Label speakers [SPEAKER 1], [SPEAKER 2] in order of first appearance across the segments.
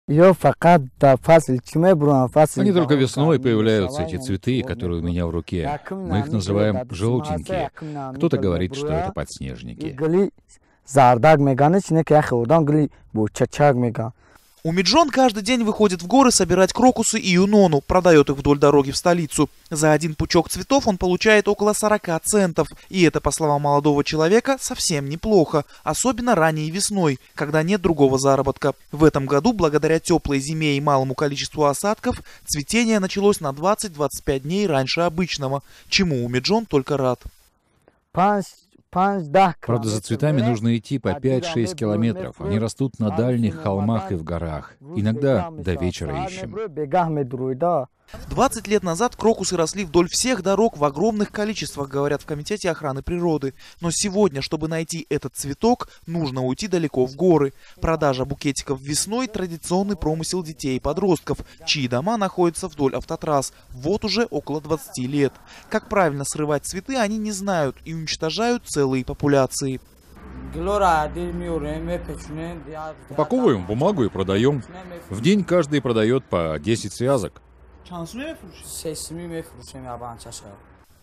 [SPEAKER 1] Они только весной появляются, эти цветы, которые у меня в руке. Мы их называем желтенькие. Кто-то говорит, что это подснежники.
[SPEAKER 2] Умиджон каждый день выходит в горы собирать крокусы и юнону, продает их вдоль дороги в столицу. За один пучок цветов он получает около 40 центов. И это, по словам молодого человека, совсем неплохо. Особенно ранней весной, когда нет другого заработка. В этом году, благодаря теплой зиме и малому количеству осадков, цветение началось на 20-25 дней раньше обычного. Чему Умиджон только рад.
[SPEAKER 1] Правда, за цветами нужно идти по 5-6 километров. Они растут на дальних холмах и в горах. Иногда до вечера ищем.
[SPEAKER 2] 20 лет назад крокусы росли вдоль всех дорог в огромных количествах, говорят в Комитете охраны природы. Но сегодня, чтобы найти этот цветок, нужно уйти далеко в горы. Продажа букетиков весной – традиционный промысел детей и подростков, чьи дома находятся вдоль автотрасс. Вот уже около 20 лет. Как правильно срывать цветы, они не знают и уничтожают целые популяции.
[SPEAKER 1] Упаковываем бумагу и продаем. В день каждый продает по 10 связок.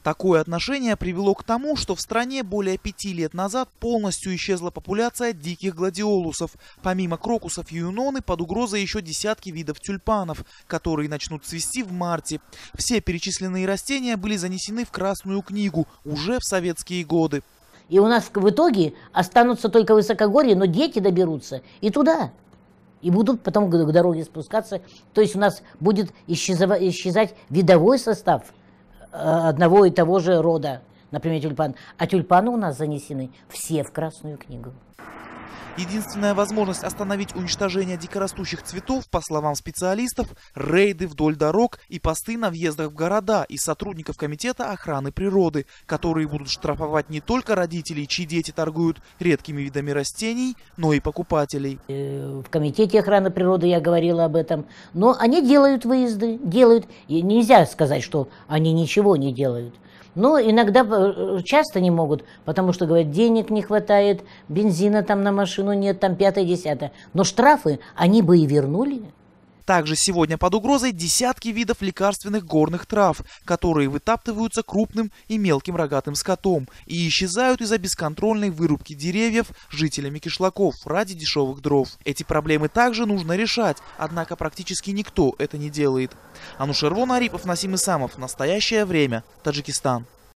[SPEAKER 2] Такое отношение привело к тому, что в стране более 5 лет назад полностью исчезла популяция диких гладиолусов. Помимо крокусов и юноны под угрозой еще десятки видов тюльпанов, которые начнут цвести в марте. Все перечисленные растения были занесены в Красную книгу уже в советские годы.
[SPEAKER 3] И у нас в итоге останутся только высокогорья, но дети доберутся и туда. И будут потом к дороге спускаться. То есть у нас будет исчезать видовой состав одного и того же рода, например, тюльпан. А тюльпаны у нас занесены все в Красную книгу.
[SPEAKER 2] Единственная возможность остановить уничтожение дикорастущих цветов, по словам специалистов, рейды вдоль дорог и посты на въездах в города и сотрудников Комитета охраны природы, которые будут штрафовать не только родителей, чьи дети торгуют редкими видами растений, но и покупателей.
[SPEAKER 3] В Комитете охраны природы я говорила об этом, но они делают выезды, делают. И нельзя сказать, что они ничего не делают. Но иногда, часто не могут, потому что, говорят, денег не хватает, бензина там на машину нет, там 5-10. Но штрафы они бы и вернули.
[SPEAKER 2] Также сегодня под угрозой десятки видов лекарственных горных трав, которые вытаптываются крупным и мелким рогатым скотом и исчезают из-за бесконтрольной вырубки деревьев жителями кишлаков ради дешевых дров. Эти проблемы также нужно решать, однако практически никто это не делает. Анушервон Арипов, Насим Исамов. Настоящее время. Таджикистан.